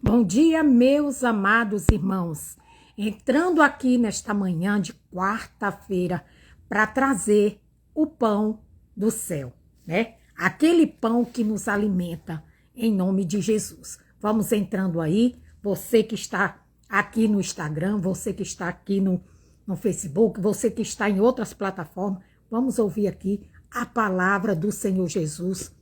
Bom dia, meus amados irmãos. Entrando aqui nesta manhã de quarta-feira para trazer o pão do céu, né? Aquele pão que nos alimenta em nome de Jesus. Vamos entrando aí, você que está aqui no Instagram, você que está aqui no Facebook, você que está em outras plataformas, vamos ouvir aqui a palavra do Senhor Jesus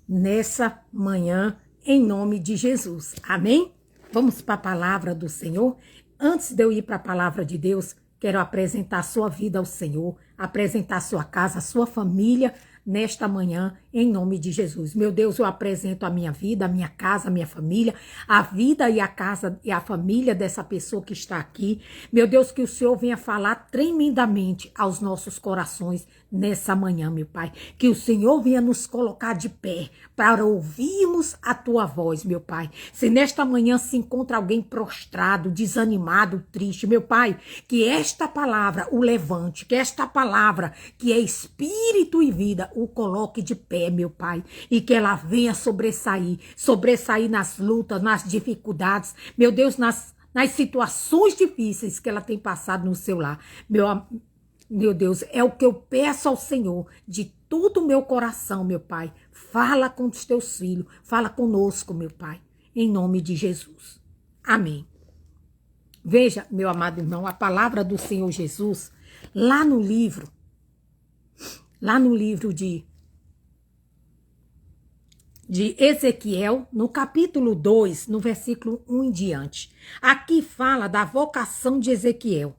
nessa manhã, em nome de Jesus. Amém? Vamos para a palavra do Senhor. Antes de eu ir para a palavra de Deus, quero apresentar a sua vida ao Senhor, apresentar a sua casa, a sua família nesta manhã, em nome de Jesus. Meu Deus, eu apresento a minha vida, a minha casa, a minha família, a vida e a casa e a família dessa pessoa que está aqui. Meu Deus, que o Senhor venha falar tremendamente aos nossos corações nessa manhã, meu Pai. Que o Senhor venha nos colocar de pé para ouvirmos a Tua voz, meu Pai. Se nesta manhã se encontra alguém prostrado, desanimado, triste, meu Pai, que esta palavra o levante, que esta palavra que é espírito e vida o coloque de pé, meu Pai, e que ela venha sobressair nas lutas, nas dificuldades, meu Deus, nas situações difíceis que ela tem passado no seu lar. Meu Deus, é o que eu peço ao Senhor de todo o meu coração, meu Pai. Fala com os teus filhos, fala conosco, meu Pai, em nome de Jesus. Amém. Veja, meu amado irmão, a palavra do Senhor Jesus, lá no livro de Ezequiel, no capítulo 2, no versículo 1 em diante. Aqui fala da vocação de Ezequiel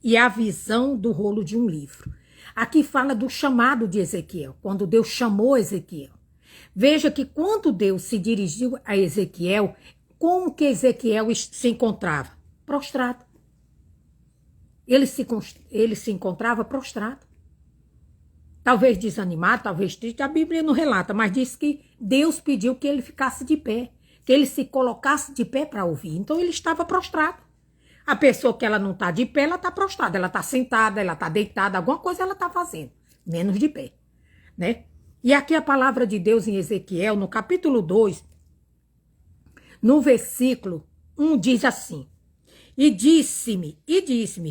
e a visão do rolo de um livro. Aqui fala do chamado de Ezequiel, quando Deus chamou Ezequiel. Veja que quando Deus se dirigiu a Ezequiel, como que Ezequiel se encontrava? Prostrado. Ele se encontrava prostrado. Talvez desanimado, talvez triste, a Bíblia não relata, mas diz que Deus pediu que ele ficasse de pé, que ele se colocasse de pé para ouvir. Então ele estava prostrado. A pessoa que ela não está de pé, ela está prostrada, ela está sentada, ela está deitada, alguma coisa ela está fazendo, menos de pé, né? E aqui a palavra de Deus em Ezequiel, no capítulo 2, no versículo 1, diz assim: E disse-me,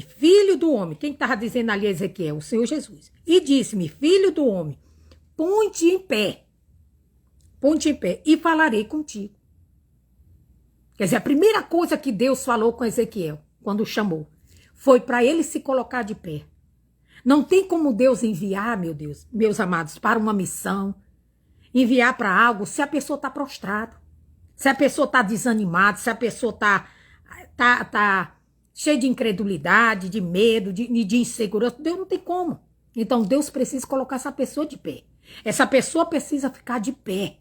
filho do homem, quem estava dizendo ali Ezequiel? O Senhor Jesus. E disse-me, filho do homem, ponte em pé, e falarei contigo. Quer dizer, a primeira coisa que Deus falou com Ezequiel, quando o chamou, foi para ele se colocar de pé. Não tem como Deus enviar, meu Deus, meus amados, para uma missão, enviar para algo se a pessoa está prostrada, se a pessoa está desanimada, se a pessoa tá cheia de incredulidade, de medo, de insegurança. Deus não tem como. Então Deus precisa colocar essa pessoa de pé. Essa pessoa precisa ficar de pé.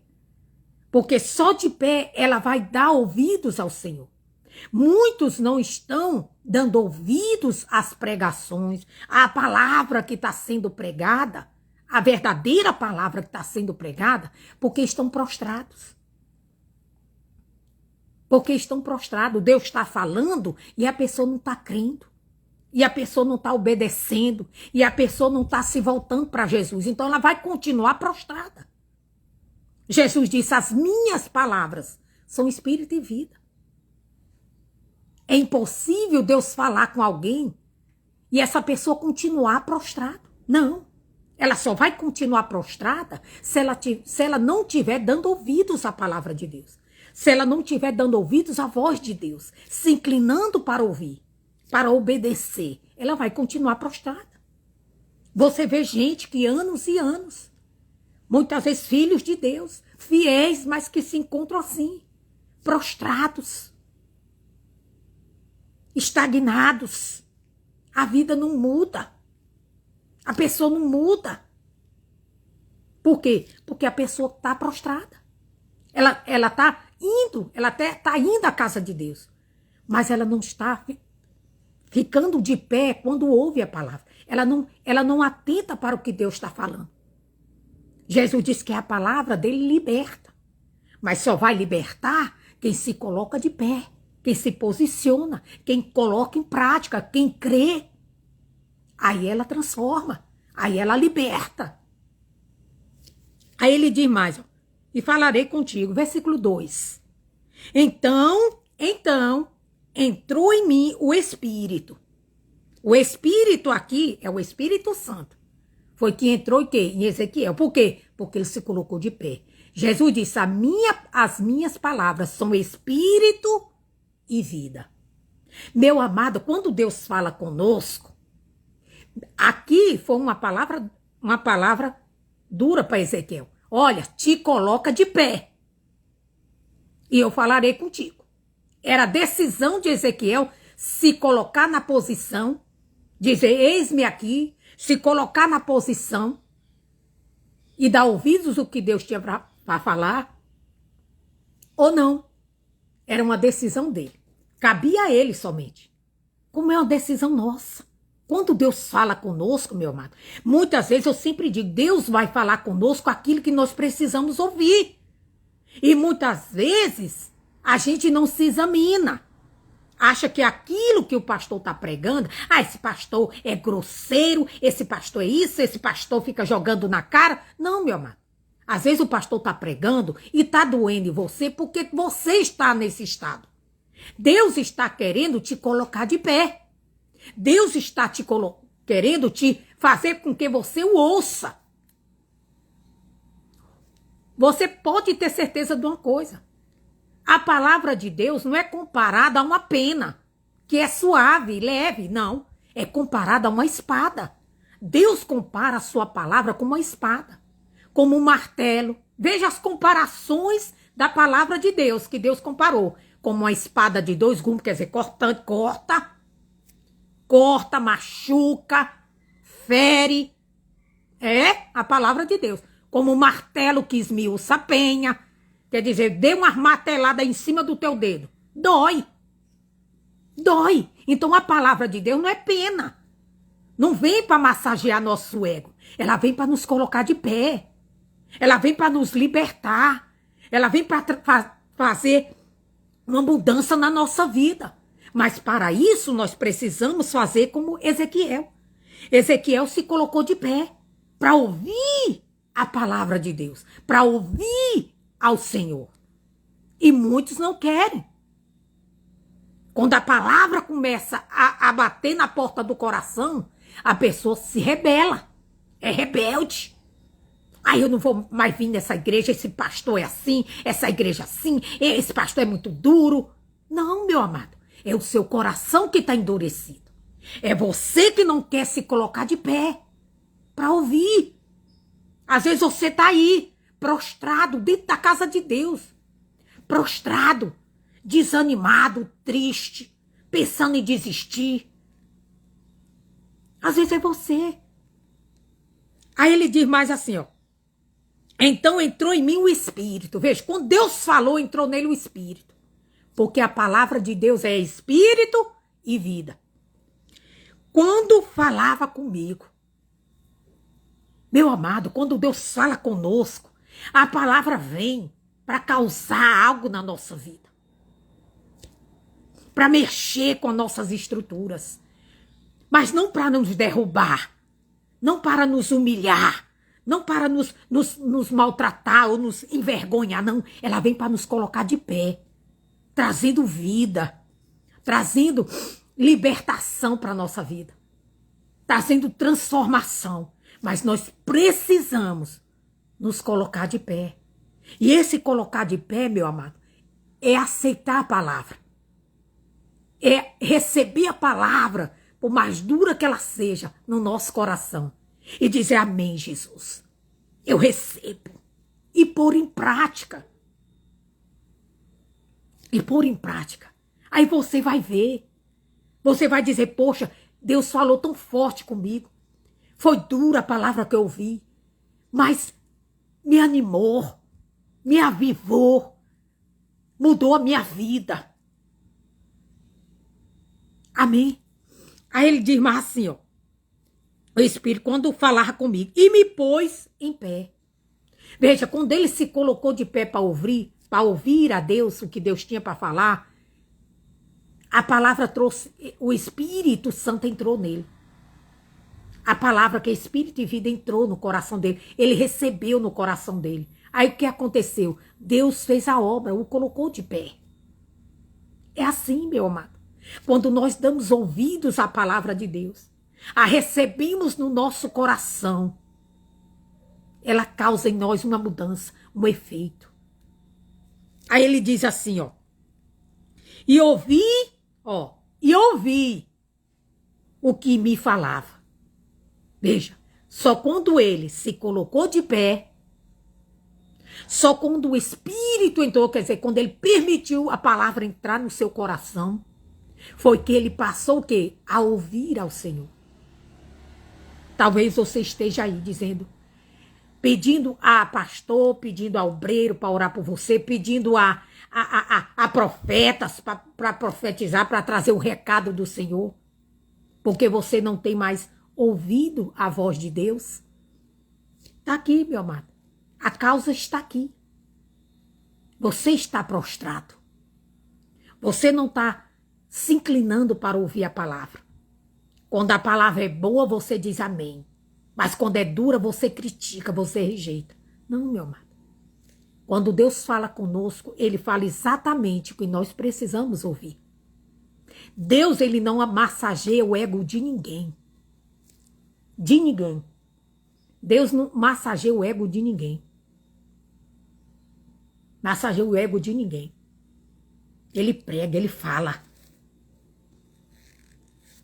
Porque só de pé ela vai dar ouvidos ao Senhor. Muitos não estão dando ouvidos às pregações, à palavra que está sendo pregada, a verdadeira palavra que está sendo pregada, porque estão prostrados. Porque estão prostrados. Deus está falando e a pessoa não está crendo. E a pessoa não está obedecendo. E a pessoa não está se voltando para Jesus. Então ela vai continuar prostrada. Jesus disse, as minhas palavras são espírito e vida. É impossível Deus falar com alguém e essa pessoa continuar prostrada. Não. Ela só vai continuar prostrada se ela não estiver dando ouvidos à palavra de Deus. Se ela não estiver dando ouvidos à voz de Deus, se inclinando para ouvir, para obedecer, ela vai continuar prostrada. Você vê gente que anos e anos, muitas vezes filhos de Deus, fiéis, mas que se encontram assim, prostrados, estagnados. A vida não muda. A pessoa não muda. Por quê? Porque a pessoa está prostrada. Ela está indo, ela até está indo à casa de Deus, mas ela não está ficando de pé quando ouve a palavra. Ela não atenta para o que Deus está falando. Jesus disse que a palavra dele liberta, mas só vai libertar quem se coloca de pé, quem se posiciona, quem coloca em prática, quem crê. Aí ela transforma, aí ela liberta. Aí ele diz mais, ó, e falarei contigo. Versículo 2. Então, entrou em mim o Espírito. O Espírito aqui é o Espírito Santo. Foi que entrou em Ezequiel. Por quê? Porque ele se colocou de pé. Jesus disse, as minhas palavras são Espírito e vida. Meu amado, quando Deus fala conosco, aqui foi uma palavra dura para Ezequiel. Olha, te coloca de pé e eu falarei contigo. Era a decisão de Ezequiel se colocar na posição, dizer, eis-me aqui, se colocar na posição e dar ouvidos ao que Deus tinha para falar, ou não. Era uma decisão dele. Cabia a ele somente. Como é uma decisão nossa. Quando Deus fala conosco, meu amado, muitas vezes eu sempre digo, Deus vai falar conosco aquilo que nós precisamos ouvir. E muitas vezes a gente não se examina. Acha que aquilo que o pastor está pregando, esse pastor é grosseiro, esse pastor é isso, esse pastor fica jogando na cara. Não, meu amado. Às vezes o pastor está pregando e está doendo em você porque você está nesse estado. Deus está querendo te colocar de pé. Deus está querendo te fazer com que você o ouça. Você pode ter certeza de uma coisa. A palavra de Deus não é comparada a uma pena, que é suave, leve, não. É comparada a uma espada. Deus compara a sua palavra com uma espada, como um martelo. Veja as comparações da palavra de Deus, que Deus comparou. Como uma espada de 2 gumes, quer dizer, cortante, corta, machuca, fere. É a palavra de Deus. Como um martelo que esmiuça a penha. Quer dizer, dê uma martelada em cima do teu dedo. Dói. Dói. Então a palavra de Deus não é pena. Não vem para massagear nosso ego. Ela vem para nos colocar de pé. Ela vem para nos libertar. Ela vem para fazer uma mudança na nossa vida. Mas para isso nós precisamos fazer como Ezequiel. Ezequiel se colocou de pé para ouvir a palavra de Deus, para ouvir ao Senhor. E muitos não querem. Quando a palavra começa a bater na porta do coração, a pessoa se rebela, é rebelde. Aí eu não vou mais vir nessa igreja, esse pastor é assim, essa igreja assim, esse pastor é muito duro. Não, meu amado, é o seu coração que está endurecido. É você que não quer se colocar de pé para ouvir. Às vezes você está aí, prostrado, dentro da casa de Deus. Prostrado, desanimado, triste, pensando em desistir. Às vezes é você. Aí ele diz mais assim, ó. Então entrou em mim o Espírito. Veja, quando Deus falou, entrou nele o Espírito. Porque a palavra de Deus é Espírito e vida. Quando falava comigo, meu amado, quando Deus fala conosco, a palavra vem para causar algo na nossa vida. Para mexer com as nossas estruturas. Mas não para nos derrubar. Não para nos humilhar. Não para nos maltratar ou nos envergonhar, não. Ela vem para nos colocar de pé. Trazendo vida. Trazendo libertação para a nossa vida. Trazendo transformação. Mas nós precisamos nos colocar de pé. E esse colocar de pé, meu amado, é aceitar a palavra. É receber a palavra, por mais dura que ela seja, no nosso coração. E dizer amém, Jesus. Eu recebo. E pôr em prática. E pôr em prática. Aí você vai ver. Você vai dizer, poxa, Deus falou tão forte comigo. Foi dura a palavra que eu ouvi. Mas me animou. Me avivou. Mudou a minha vida. Amém? Aí ele diz mais assim, ó. O Espírito, quando falava comigo, e me pôs em pé. Veja, quando ele se colocou de pé para ouvir a Deus, o que Deus tinha para falar, a palavra trouxe, o Espírito Santo entrou nele. A palavra que é Espírito e vida entrou no coração dele. Ele recebeu no coração dele. Aí o que aconteceu? Deus fez a obra, o colocou de pé. É assim, meu amado. Quando nós damos ouvidos à palavra de Deus, a recebemos no nosso coração, ela causa em nós uma mudança, um efeito. Aí ele diz assim, e ouvi o que me falava. Veja, só quando ele se colocou de pé, só quando o Espírito entrou, quer dizer, quando ele permitiu a palavra entrar no seu coração, foi que ele passou o quê? A ouvir ao Senhor. Talvez você esteja aí dizendo, pedindo a pastor, pedindo a obreiro para orar por você, pedindo a profetas para profetizar, para trazer o recado do Senhor, porque você não tem mais ouvido a voz de Deus. Está aqui, meu amado. A causa está aqui. Você está prostrado. Você não está se inclinando para ouvir a palavra. Quando a palavra é boa, você diz amém. Mas quando é dura, você critica, você rejeita. Não, meu amado. Quando Deus fala conosco, ele fala exatamente o que nós precisamos ouvir. Deus, ele não massageia o ego de ninguém. De ninguém. Deus não massageia o ego de ninguém. Massageia o ego de ninguém. Ele prega, ele fala.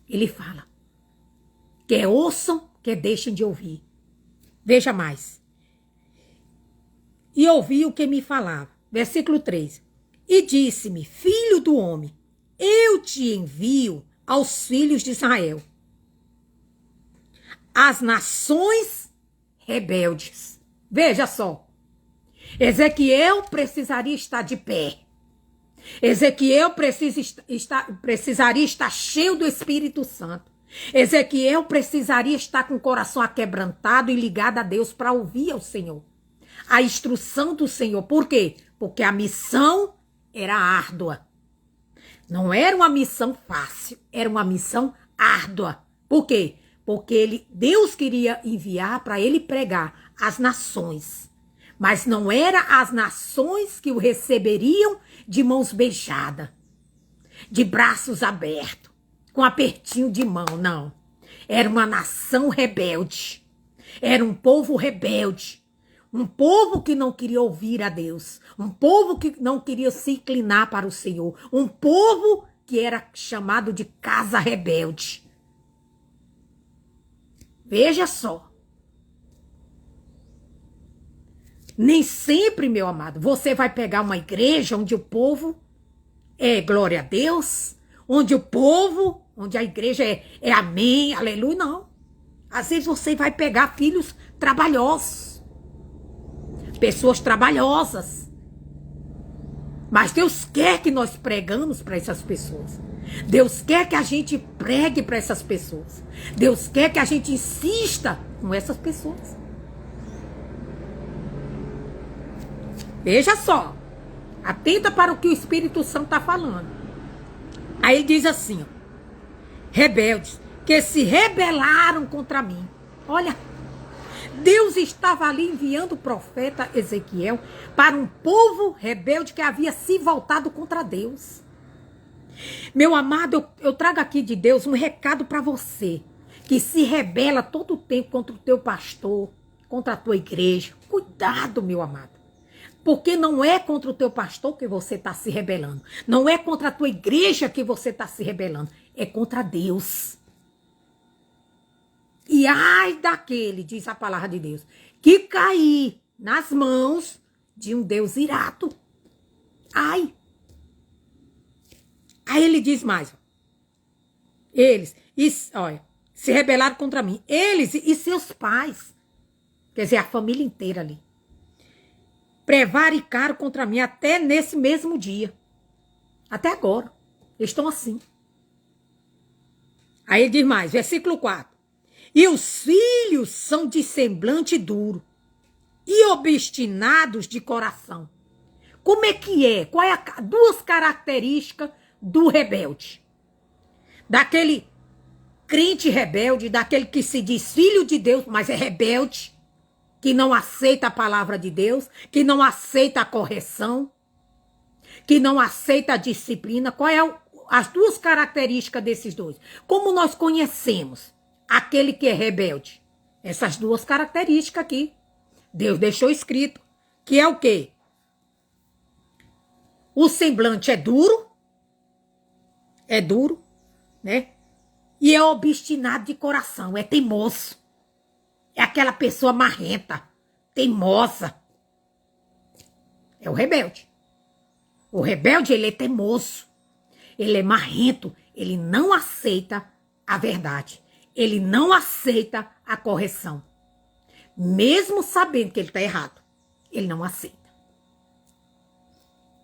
Ele fala. Quer ouçam, quer deixem de ouvir. Veja mais. E ouvi o que me falava. Versículo 3. E disse-me, filho do homem, eu te envio aos filhos de Israel, as nações rebeldes. Veja só. Ezequiel precisaria estar de pé. Ezequiel precisaria estar cheio do Espírito Santo. Ezequiel precisaria estar com o coração aquebrantado e ligado a Deus para ouvir ao Senhor. A instrução do Senhor. Por quê? Porque a missão era árdua. Não era uma missão fácil, era uma missão árdua. Por quê? Porque Deus queria enviar para ele pregar às nações. Mas não era as nações que o receberiam de mãos beijadas, de braços abertos, com apertinho de mão, não. Era uma nação rebelde. Era um povo rebelde. Um povo que não queria ouvir a Deus. Um povo que não queria se inclinar para o Senhor. Um povo que era chamado de casa rebelde. Veja só. Nem sempre, meu amado, você vai pegar uma igreja onde o povo é glória a Deus, onde a igreja é amém, aleluia, não. Às vezes você vai pegar filhos trabalhosos, pessoas trabalhosas. Mas Deus quer que nós pregamos para essas pessoas. Deus quer que a gente pregue para essas pessoas. Deus quer que a gente insista com essas pessoas. Veja só. Atenta para o que o Espírito Santo está falando. Aí ele diz assim, rebeldes, que se rebelaram contra mim. Olha, Deus estava ali enviando o profeta Ezequiel para um povo rebelde que havia se voltado contra Deus. Meu amado, eu trago aqui de Deus um recado para você, que se rebela todo o tempo contra o teu pastor, contra a tua igreja. Cuidado, meu amado. Porque não é contra o teu pastor que você está se rebelando. Não é contra a tua igreja que você está se rebelando. É contra Deus. E ai daquele, diz a palavra de Deus, que cair nas mãos de um Deus irado. Ai. Aí ele diz mais. Eles, olha, se rebelaram contra mim. Eles e seus pais. Quer dizer, a família inteira ali. Prevaricaram contra mim até nesse mesmo dia. Até agora. Eles estão assim. Aí ele diz mais, versículo 4. E os filhos são de semblante duro e obstinados de coração. Como é que é? Qual é duas características do rebelde? Daquele crente rebelde, daquele que se diz filho de Deus, mas é rebelde, que não aceita a palavra de Deus, que não aceita a correção, que não aceita a disciplina. Qual é as duas características desses dois? Como nós conhecemos aquele que é rebelde? Essas duas características aqui. Deus deixou escrito, que é o quê? O semblante é duro, né? E é obstinado de coração, é teimoso. É aquela pessoa marrenta, teimosa. É o rebelde. O rebelde, ele é teimoso. Ele é marrento. Ele não aceita a verdade. Ele não aceita a correção. Mesmo sabendo que ele está errado. Ele não aceita.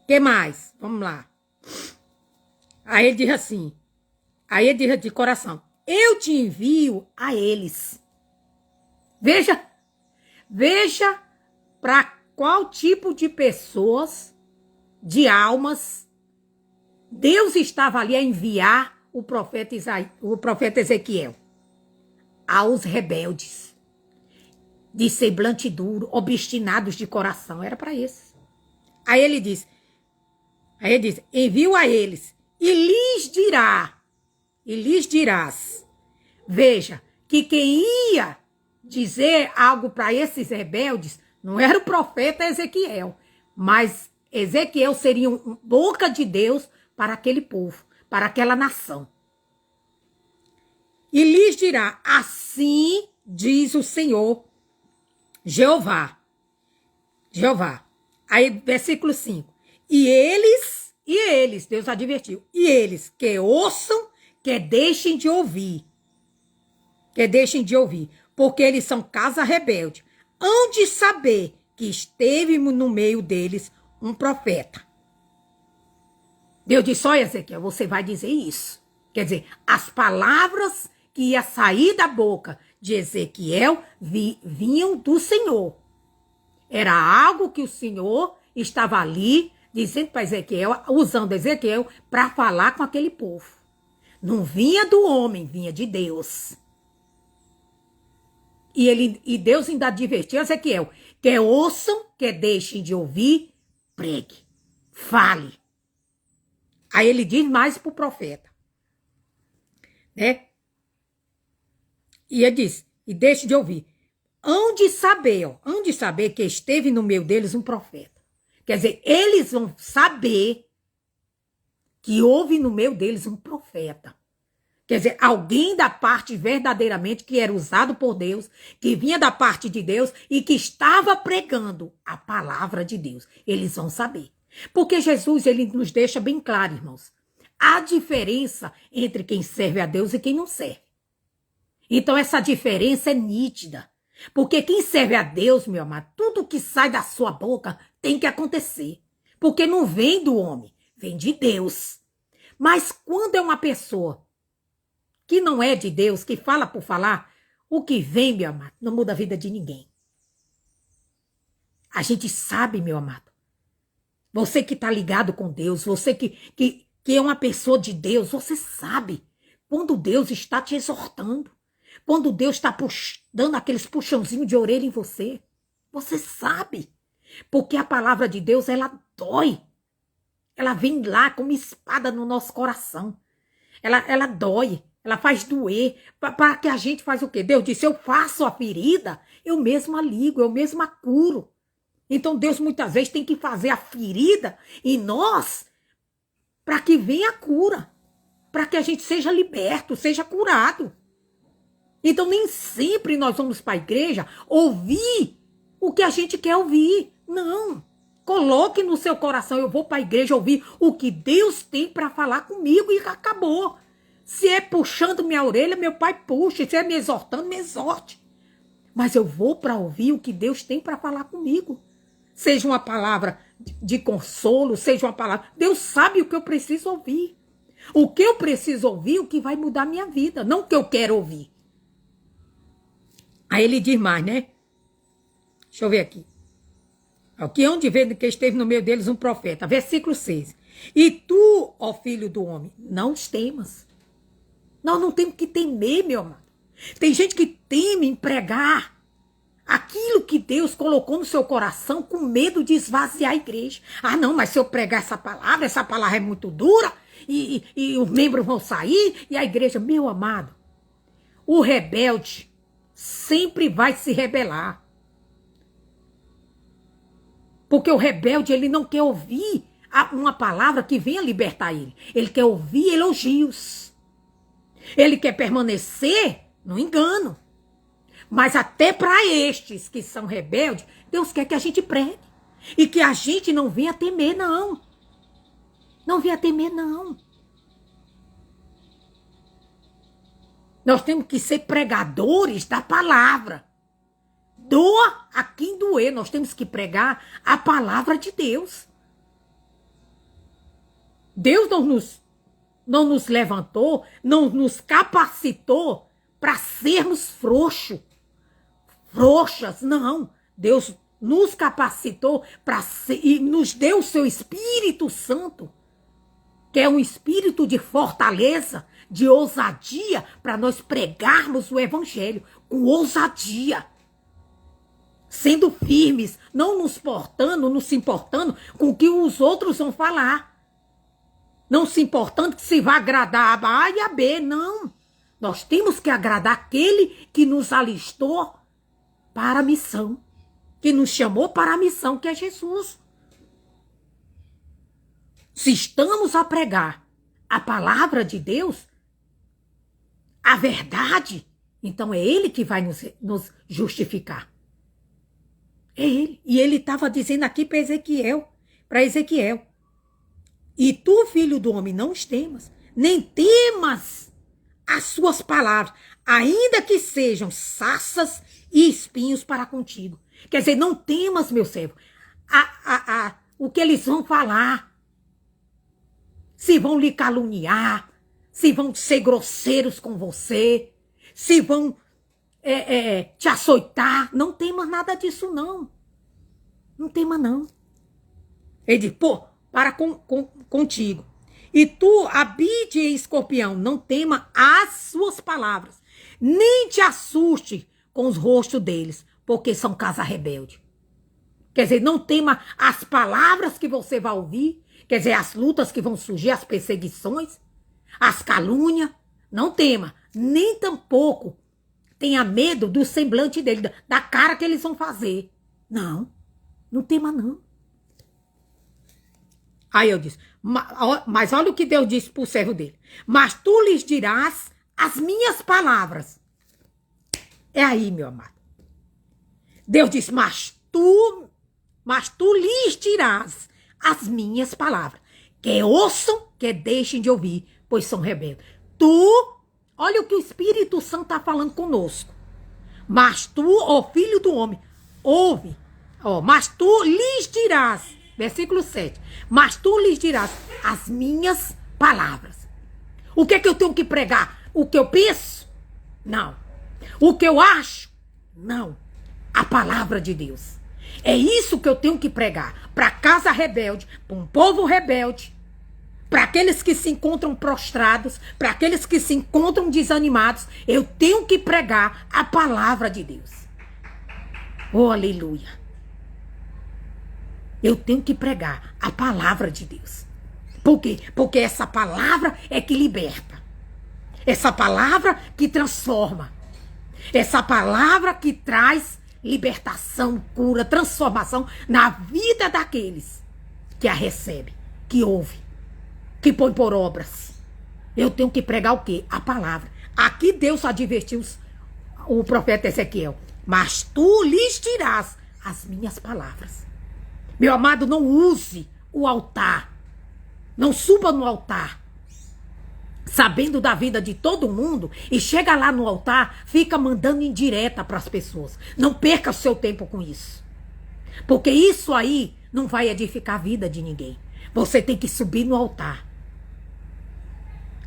O que mais? Vamos lá. Aí ele diz assim. Aí ele diz de coração. Eu te envio a eles. Veja para qual tipo de pessoas, de almas, Deus estava ali a enviar o profeta Ezequiel. Aos rebeldes, de semblante duro, obstinados de coração. Era para esses. Aí ele diz, envio a eles e lhes dirás. Veja, que quem ia dizer algo para esses rebeldes não era o profeta Ezequiel, mas Ezequiel seria boca de Deus para aquele povo, para aquela nação. E lhes dirá, assim diz o Senhor, Jeová. Aí, versículo 5. E eles, Deus advertiu, e eles que ouçam, que deixem de ouvir. Porque eles são casa rebelde. Hão de saber que esteve no meio deles um profeta. Deus disse, olha, Ezequiel, você vai dizer isso. Quer dizer, as palavras que ia sair da boca de Ezequiel vinham do Senhor. Era algo que o Senhor estava ali dizendo para Ezequiel, usando Ezequiel para falar com aquele povo. Não vinha do homem, vinha de Deus. E Deus ainda advertiu a Ezequiel, quer ouçam, quer deixem de ouvir, pregue, fale. Aí ele diz mais para o profeta, né? E ele diz, e deixe de ouvir. Hão de saber que esteve no meio deles um profeta. Quer dizer, eles vão saber que houve no meio deles um profeta. Quer dizer, alguém da parte verdadeiramente que era usado por Deus, que vinha da parte de Deus e que estava pregando a palavra de Deus. Eles vão saber. Porque Jesus, ele nos deixa bem claro, irmãos, a diferença entre quem serve a Deus e quem não serve. Então, essa diferença é nítida. Porque quem serve a Deus, meu amado, tudo que sai da sua boca tem que acontecer. Porque não vem do homem, vem de Deus. Mas quando é uma pessoa que não é de Deus, que fala por falar, o que vem, meu amado, não muda a vida de ninguém. A gente sabe, meu amado. Você que está ligado com Deus, você que é uma pessoa de Deus, você sabe quando Deus está te exortando. Quando Deus está dando aqueles puxãozinhos de orelha em você. Você sabe. Porque a palavra de Deus, ela dói. Ela vem lá como espada no nosso coração. Ela dói. Ela faz doer. Para que a gente faz o quê? Deus disse, eu faço a ferida, eu mesma ligo, eu mesma curo. Então Deus muitas vezes tem que fazer a ferida em nós para que venha a cura. Para que a gente seja liberto, seja curado. Então nem sempre nós vamos para a igreja ouvir o que a gente quer ouvir. Não. Coloque no seu coração, eu vou para a igreja ouvir o que Deus tem para falar comigo e acabou. Se é puxando minha orelha, meu pai puxa. Se é me exortando, me exorte. Mas eu vou para ouvir o que Deus tem para falar comigo. Seja uma palavra de consolo, seja uma palavra... Deus sabe o que eu preciso ouvir. O que eu preciso ouvir, o que vai mudar minha vida. Não o que eu quero ouvir. Aí ele diz mais, né? Deixa eu ver aqui. Que onde vê que esteve no meio deles um profeta. Versículo 6. E tu, ó filho do homem, não os temas. Nós não temos que temer, meu amado. Tem gente que teme em pregar aquilo que Deus colocou no seu coração com medo de esvaziar a igreja. Ah, não, mas se eu pregar essa palavra é muito dura e os membros vão sair e a igreja... Meu amado, o rebelde sempre vai se rebelar. Porque o rebelde, ele não quer ouvir uma palavra que venha libertar ele. Ele quer ouvir elogios. Ele quer permanecer no engano. Mas até para estes que são rebeldes, Deus quer que a gente pregue. E que a gente não venha temer, não. Não venha temer, não. Nós temos que ser pregadores da palavra. Doa a quem doer. Nós temos que pregar a palavra de Deus. Deus não nos levantou, não nos capacitou para sermos frouxas, não. Deus nos capacitou e nos deu o seu Espírito Santo, que é um espírito de fortaleza, de ousadia, para nós pregarmos o evangelho com ousadia. Sendo firmes, não se importando com o que os outros vão falar. Não se importando que se vai agradar a A e a B, não. Nós temos que agradar aquele que nos alistou para a missão, que nos chamou para a missão, que é Jesus. Se estamos a pregar a palavra de Deus, a verdade, então é Ele que vai nos justificar. É Ele. E Ele estava dizendo aqui para Ezequiel, e tu, filho do homem, não os temas, nem temas as suas palavras, ainda que sejam sarças e espinhos para contigo. Quer dizer, não temas, meu servo, o que eles vão falar. Se vão lhe caluniar, se vão ser grosseiros com você, se vão te açoitar. Não temas nada disso, não. Não tema, não. Ele diz, para contigo. E tu habite em escorpião, não tema as suas palavras, nem te assuste com os rostos deles, porque são casa rebelde. Quer dizer, não tema as palavras que você vai ouvir, quer dizer, as lutas que vão surgir, as perseguições, as calúnias. Não tema, nem tampouco tenha medo do semblante dele, da cara que eles vão fazer. Não, não tema, não. Aí eu disse, mas olha o que Deus disse para o servo dele. Mas tu lhes dirás as minhas palavras. É aí, meu amado. Deus disse, mas tu lhes dirás as minhas palavras. Quer ouçam, quer deixem de ouvir, pois são rebeldes. Olha o que o Espírito Santo está falando conosco. Mas tu, ó filho do homem, ouve. Mas tu lhes dirás. Versículo 7. Mas tu lhes dirás as minhas palavras. O que é que eu tenho que pregar? O que eu penso? Não. O que eu acho? Não. A palavra de Deus. É isso que eu tenho que pregar. Para a casa rebelde, para um povo rebelde, para aqueles que se encontram prostrados, para aqueles que se encontram desanimados, eu tenho que pregar a palavra de Deus. Oh, aleluia. Eu tenho que pregar a palavra de Deus. Por quê? Porque essa palavra é que liberta. Essa palavra que transforma. Essa palavra que traz libertação, cura, transformação na vida daqueles que a recebem, que ouvem, que põem por obras. Eu tenho que pregar o quê? A palavra. Aqui Deus advertiu o profeta Ezequiel. Mas tu lhes dirás as minhas palavras. Meu amado, não use o altar. Não suba no altar, sabendo da vida de todo mundo, e chega lá no altar, fica mandando indireta para as pessoas. Não perca o seu tempo com isso. Porque isso aí não vai edificar a vida de ninguém. Você tem que subir no altar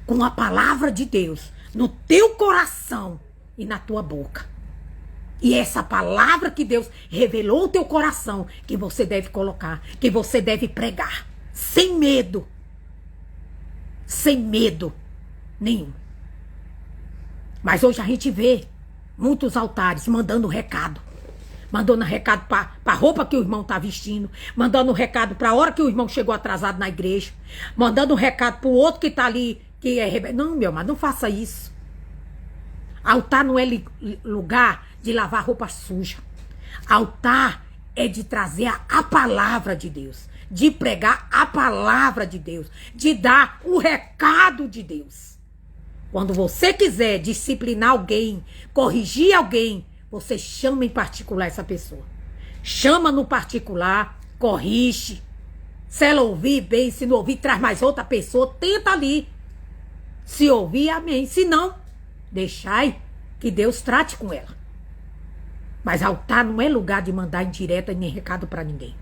com a palavra de Deus no teu coração e na tua boca. E essa palavra que Deus revelou ao teu coração, que você deve colocar, que você deve pregar, sem medo. Sem medo nenhum. Mas hoje a gente vê muitos altares mandando recado. mandando recado para a roupa que o irmão está vestindo, mandando recado para a hora que o irmão chegou atrasado na igreja, mandando recado para o outro que está ali, que é rebelde. Não, meu amado, não faça isso. Altar não é lugar de lavar roupa suja. Altar é de trazer a palavra de Deus, de pregar a palavra de Deus, de dar o recado de Deus. Quando você quiser disciplinar alguém, corrigir alguém, você chama em particular essa pessoa. Chama no particular, corrige. Se ela ouvir, bem. Se não ouvir, traz mais outra pessoa. Tenta ali. Se ouvir, amém. Se não, deixai que Deus trate com ela. Mas altar não é lugar de mandar indireta nem recado para ninguém.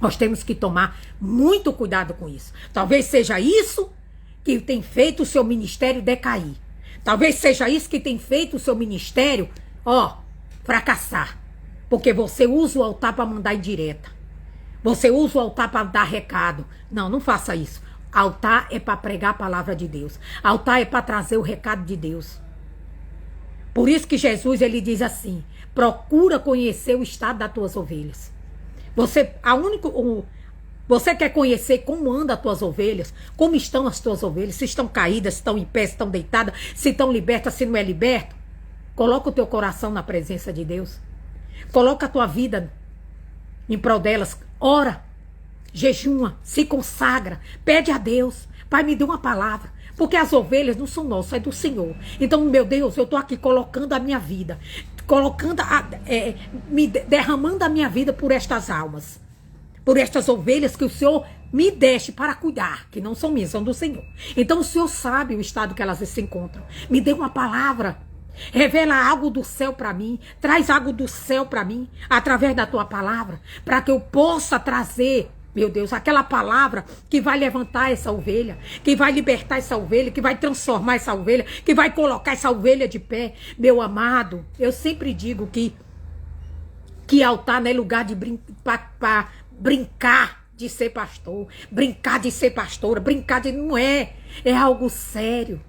Nós temos que tomar muito cuidado com isso. Talvez seja isso que tem feito o seu ministério decair. Talvez seja isso que tem feito o seu ministério, fracassar. Porque você usa o altar para mandar indireta. Você usa o altar para dar recado. Não, não faça isso. Altar é para pregar a palavra de Deus. Altar é para trazer o recado de Deus. Por isso que Jesus, ele diz assim: procura conhecer o estado das tuas ovelhas. Você quer conhecer como andam as tuas ovelhas, como estão as tuas ovelhas, se estão caídas, se estão em pé, se estão deitadas, se estão libertas, se não é liberto. Coloca o teu coração na presença de Deus. Coloca a tua vida em prol delas. Ora, jejuma, se consagra, pede a Deus. Pai, me dê uma palavra. Porque as ovelhas não são nossas, é do Senhor. Então, meu Deus, eu estou aqui colocando a minha vida, derramando a minha vida por estas almas, por estas ovelhas que o Senhor me deixe para cuidar, que não são minhas, são do Senhor. Então, o Senhor sabe o estado que elas se encontram. Me dê uma palavra. Revela algo do céu para mim. Traz algo do céu para mim, através da tua palavra, para que eu possa trazer, meu Deus, aquela palavra que vai levantar essa ovelha, que vai libertar essa ovelha, que vai transformar essa ovelha, que vai colocar essa ovelha de pé. Meu amado, eu sempre digo que altar não é lugar de brincar de ser pastor, brincar de ser pastora, brincar de... Não é. É algo sério.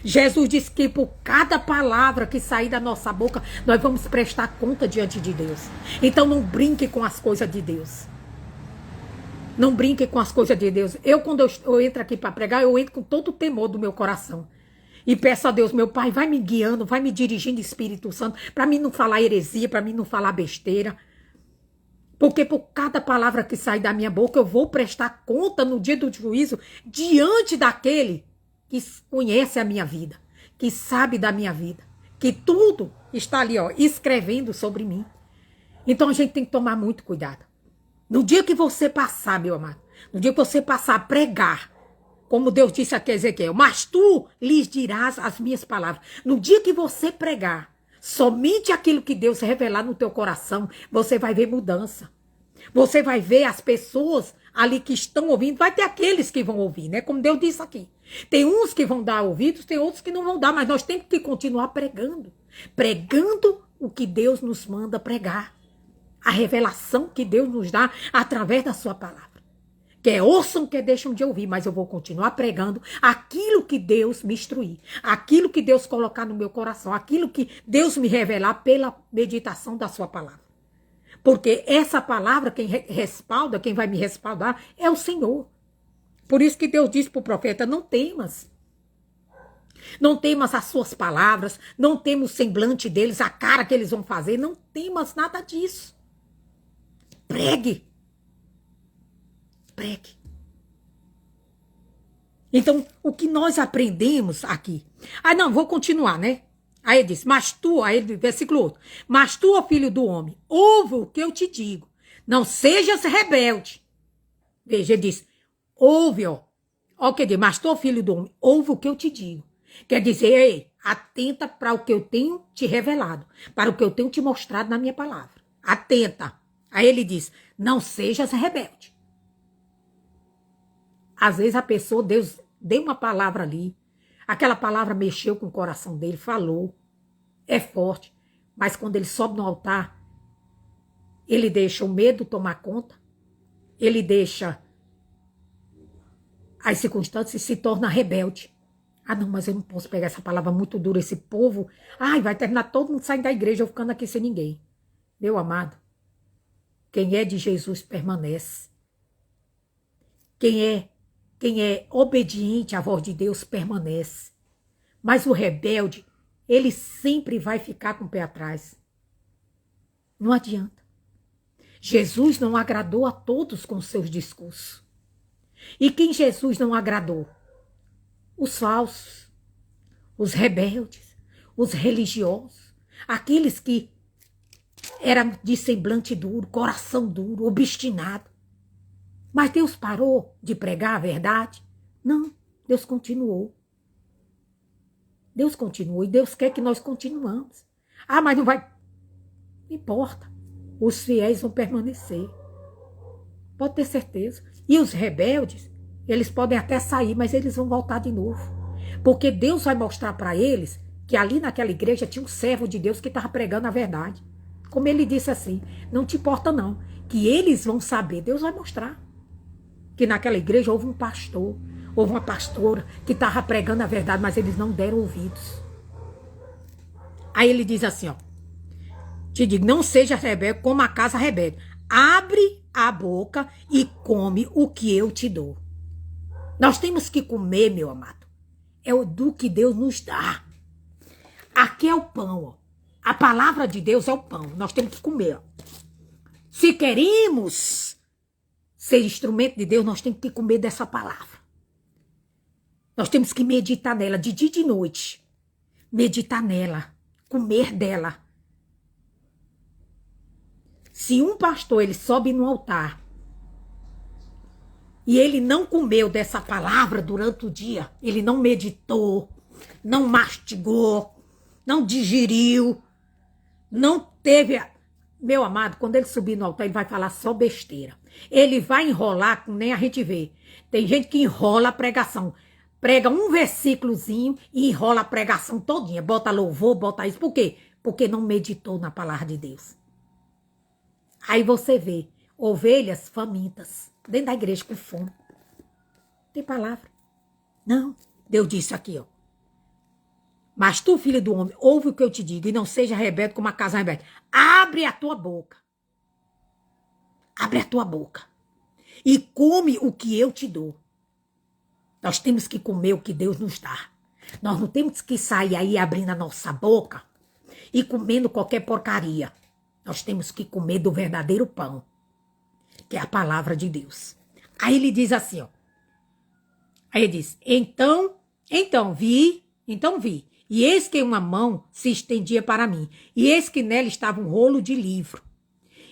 Jesus disse que por cada palavra que sair da nossa boca, nós vamos prestar conta diante de Deus. Então não brinque com as coisas de Deus. Não brinque com as coisas de Deus. Quando eu entro aqui para pregar, eu entro com todo o temor do meu coração. E peço a Deus, meu Pai, vai me guiando, vai me dirigindo, Espírito Santo, para mim não falar heresia, para mim não falar besteira. Porque por cada palavra que sai da minha boca, eu vou prestar conta no dia do juízo diante daquele que conhece a minha vida, que sabe da minha vida, que tudo está ali, escrevendo sobre mim. Então a gente tem que tomar muito cuidado. No dia que você passar, meu amado, no dia que você passar a pregar, como Deus disse aqui a Ezequiel, mas tu lhes dirás as minhas palavras. No dia que você pregar, somente aquilo que Deus revelar no teu coração, você vai ver mudança. Você vai ver as pessoas ali que estão ouvindo, vai ter aqueles que vão ouvir, né? Como Deus disse aqui. Tem uns que vão dar ouvidos, tem outros que não vão dar, mas nós temos que continuar pregando. Pregando o que Deus nos manda pregar. A revelação que Deus nos dá através da sua palavra. Quer ouçam, quer deixam de ouvir, mas eu vou continuar pregando aquilo que Deus me instruir, aquilo que Deus colocar no meu coração, aquilo que Deus me revelar pela meditação da sua palavra. Porque essa palavra, quem respalda, quem vai me respaldar, é o Senhor. Por isso que Deus disse para o profeta, não temas. Não temas as suas palavras, não temas o semblante deles, a cara que eles vão fazer, não temas nada disso. Pregue. Pregue. Então, o que nós aprendemos aqui? Não, vou continuar, né? Aí ele diz, versículo 8. Mas tu, ó filho do homem, ouve o que eu te digo. Não sejas rebelde. Veja, ele diz, ouve, ó o que diz, mas tu, ó filho do homem, ouve o que eu te digo. Quer dizer, ei, atenta para o que eu tenho te revelado, para o que eu tenho te mostrado na minha palavra. Atenta. Aí ele diz, não sejas rebelde. Às vezes a pessoa, Deus deu uma palavra ali, aquela palavra mexeu com o coração dele, falou, é forte, mas quando ele sobe no altar, ele deixa o medo tomar conta, ele deixa as circunstâncias e se torna rebelde. Não, mas eu não posso pegar essa palavra muito dura, esse povo, vai terminar todo mundo saindo da igreja, eu ficando aqui sem ninguém. Meu amado, quem é de Jesus permanece. Quem é obediente à voz de Deus permanece. Mas o rebelde, ele sempre vai ficar com o pé atrás. Não adianta. Jesus não agradou a todos com seus discursos. E quem Jesus não agradou? Os falsos, os rebeldes, os religiosos, aqueles que eram de semblante duro, coração duro, obstinado. Mas Deus parou de pregar a verdade? Não, Deus continuou. Deus continua e Deus quer que nós continuamos. Ah, mas não vai. Não importa. Os fiéis vão permanecer. Pode ter certeza. E os rebeldes, eles podem até sair, mas eles vão voltar de novo. Porque Deus vai mostrar para eles que ali naquela igreja tinha um servo de Deus que estava pregando a verdade. Como ele disse assim, não te importa não, que eles vão saber. Deus vai mostrar que naquela igreja houve um pastor, houve uma pastora que estava pregando a verdade, mas eles não deram ouvidos. Aí ele diz assim, ó, te digo, não seja rebelde como a casa rebelde. Abre a boca e come o que eu te dou. Nós temos que comer, meu amado. É o do que Deus nos dá. Aqui é o pão, ó. A palavra de Deus é o pão. Nós temos que comer, ó. Se queremos ser instrumento de Deus, nós temos que comer dessa palavra. Nós temos que meditar nela de dia e de noite. Meditar nela. Comer dela. Se um pastor ele sobe no altar e ele não comeu dessa palavra durante o dia, ele não meditou, não mastigou, não digeriu, não teve... Meu amado, quando ele subir no altar, ele vai falar só besteira. Ele vai enrolar, como nem a gente vê. Tem gente que enrola a pregação. Prega um versículozinho e enrola a pregação todinha. Bota louvor, bota isso. Por quê? Porque não meditou na palavra de Deus. Aí você vê ovelhas famintas dentro da igreja com fome. Tem palavra? Não. Deus disse aqui, ó. Mas tu, filho do homem, ouve o que eu te digo e não seja rebelde como a casa rebelde. Abre a tua boca. Abre a tua boca. E come o que eu te dou. Nós temos que comer o que Deus nos dá. Nós não temos que sair aí abrindo a nossa boca e comendo qualquer porcaria. Nós temos que comer do verdadeiro pão, que é a palavra de Deus. Aí ele diz assim, ó. Aí ele diz, então vi. E eis que uma mão se estendia para mim. E eis que nela estava um rolo de livro.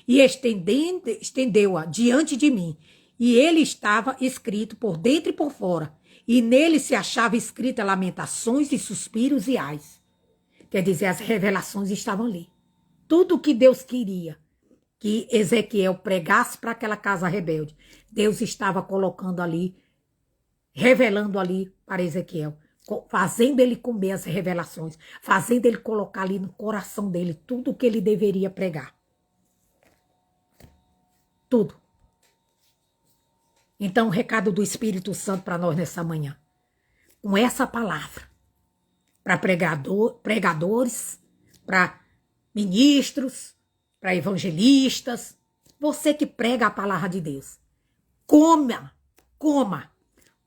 E estendeu-a diante de mim. E ele estava escrito por dentro e por fora. E nele se achava escrita lamentações e suspiros e ais. Quer dizer, as revelações estavam ali. Tudo o que Deus queria que Ezequiel pregasse para aquela casa rebelde, Deus estava colocando ali, revelando ali para Ezequiel, fazendo ele comer as revelações, fazendo ele colocar ali no coração dele tudo o que ele deveria pregar. Tudo. Então, o recado do Espírito Santo para nós nessa manhã, com essa palavra, para pregadores, para ministros, para evangelistas, você que prega a palavra de Deus, coma,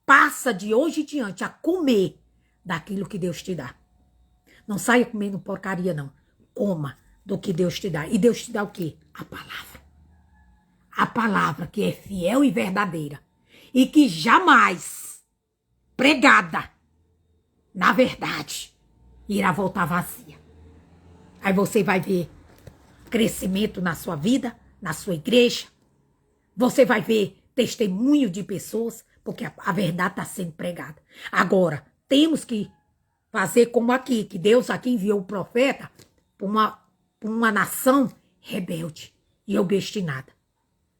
passa de hoje em diante a comer daquilo que Deus te dá. Não saia comendo porcaria, não. Coma do que Deus te dá. E Deus te dá o quê? A palavra. A palavra que é fiel e verdadeira. E que jamais, pregada, na verdade, irá voltar vazia. Aí você vai ver crescimento na sua vida, na sua igreja. Você vai ver testemunho de pessoas, porque a verdade está sendo pregada. Agora, temos que fazer como aqui, que Deus aqui enviou o profeta para uma nação rebelde e obstinada.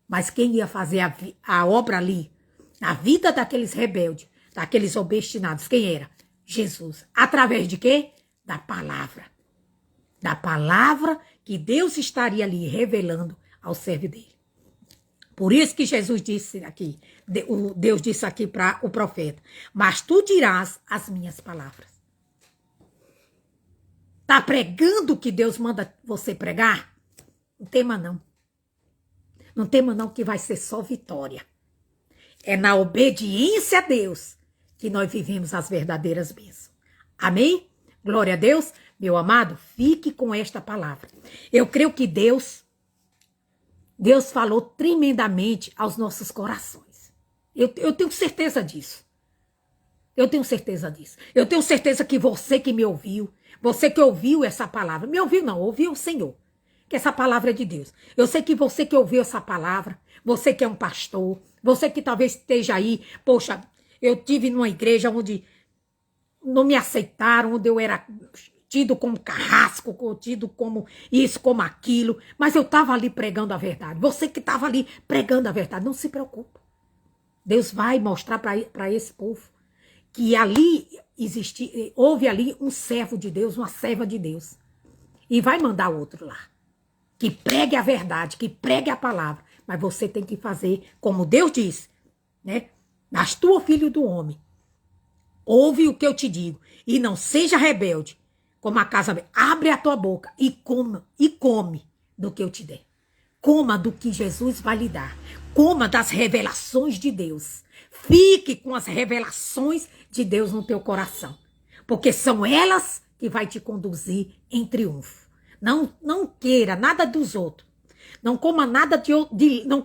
Mas quem ia fazer a obra ali, na vida daqueles rebeldes, daqueles obstinados, quem era? Jesus. Através de quê? Da palavra. Da palavra que Deus estaria ali revelando ao servo dele. Por isso que Jesus disse aqui, Deus disse aqui para o profeta, mas tu dirás as minhas palavras. Está pregando o que Deus manda você pregar? Não tema não. Não tema não, que vai ser só vitória. É na obediência a Deus que nós vivemos as verdadeiras bênçãos. Amém? Glória a Deus. Meu amado, fique com esta palavra. Eu creio que Deus falou tremendamente aos nossos corações. Eu tenho certeza disso. Eu tenho certeza disso. Eu tenho certeza que você que me ouviu, você que ouviu essa palavra, me ouviu não, ouviu o Senhor, que essa palavra é de Deus. Eu sei que você que ouviu essa palavra, você que é um pastor, você que talvez esteja aí, poxa, eu tive numa igreja onde não me aceitaram, onde eu era tido como carrasco, tido como isso, como aquilo, mas eu estava ali pregando a verdade. Você que estava ali pregando a verdade, não se preocupe. Deus vai mostrar para esse povo que ali houve ali um servo de Deus, uma serva de Deus. E vai mandar outro lá. Que pregue a verdade, que pregue a palavra. Mas você tem que fazer como Deus disse, né? Mas tu, filho do homem, ouve o que eu te digo e não seja rebelde, como a casa. Abre a tua boca e come do que eu te der. Coma do que Jesus vai lhe dar. Coma das revelações de Deus. Fique com as revelações de Deus no teu coração. Porque são elas que vai te conduzir em triunfo. Não queira nada dos outros. Não coma nada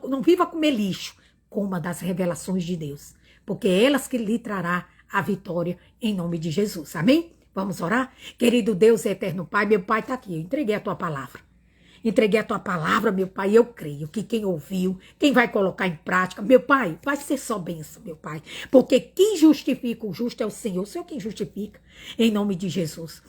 não viva comer lixo. Coma das revelações de Deus. Porque é elas que lhe trará a vitória em nome de Jesus. Amém? Vamos orar? Querido Deus, eterno Pai, meu Pai está aqui. Eu entreguei a tua palavra. Entreguei a tua palavra, meu Pai, eu creio que quem ouviu, quem vai colocar em prática, meu Pai, vai ser só bênção, meu Pai. Porque quem justifica o justo é o Senhor quem justifica, em nome de Jesus.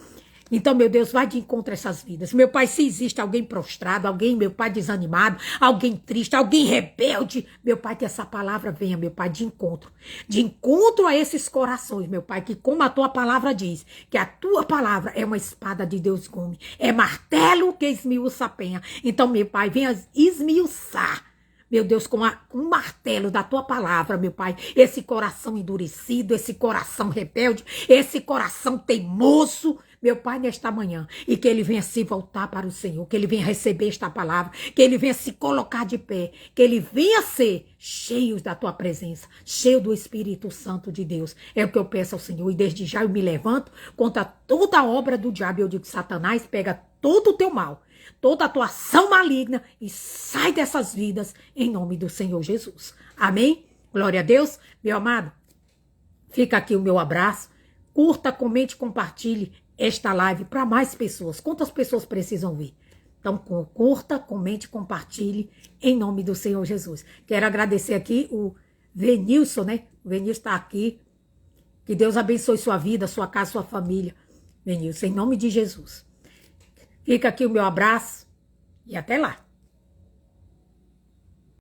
Então, meu Deus, vai de encontro a essas vidas. Meu Pai, se existe alguém prostrado, alguém, meu Pai, desanimado, alguém triste, alguém rebelde, meu Pai, que essa palavra venha, meu Pai, de encontro a esses corações, meu Pai, que como a tua palavra diz, que a tua palavra é uma espada de Deus gume, é martelo que esmiuça a penha. Então, meu Pai, venha esmiuçar, meu Deus, com um martelo da tua palavra, meu Pai, esse coração endurecido, esse coração rebelde, esse coração teimoso, meu Pai, nesta manhã, e que ele venha se voltar para o Senhor, que ele venha receber esta palavra, que ele venha se colocar de pé, que ele venha ser cheio da tua presença, cheio do Espírito Santo de Deus. É o que eu peço ao Senhor, e desde já eu me levanto contra toda a obra do diabo. Eu digo, Satanás, pega todo o teu mal, toda a tua ação maligna e sai dessas vidas em nome do Senhor Jesus. Amém? Glória a Deus. Meu amado, fica aqui o meu abraço. Curta, comente, compartilhe esta live para mais pessoas. Quantas pessoas precisam ver? Então, curta, comente, compartilhe em nome do Senhor Jesus. Quero agradecer aqui o Venilson, né? O Venilson está aqui. Que Deus abençoe sua vida, sua casa, sua família. Venilson, em nome de Jesus. Fica aqui o meu abraço e até lá.